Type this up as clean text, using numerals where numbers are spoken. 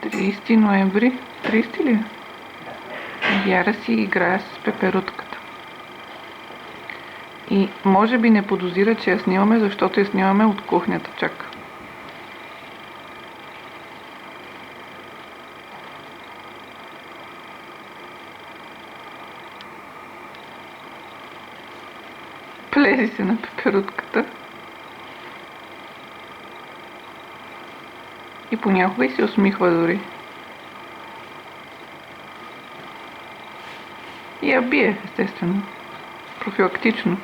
30 ноември. 30 ли е? Яра си играе с пеперутката. И може би не подозира, че я снимаме, защото я снимаме от кухнята. Чак. Плези се на пеперутката. И понякога и се усмихва дори. И я бие, естествено. Профилактично.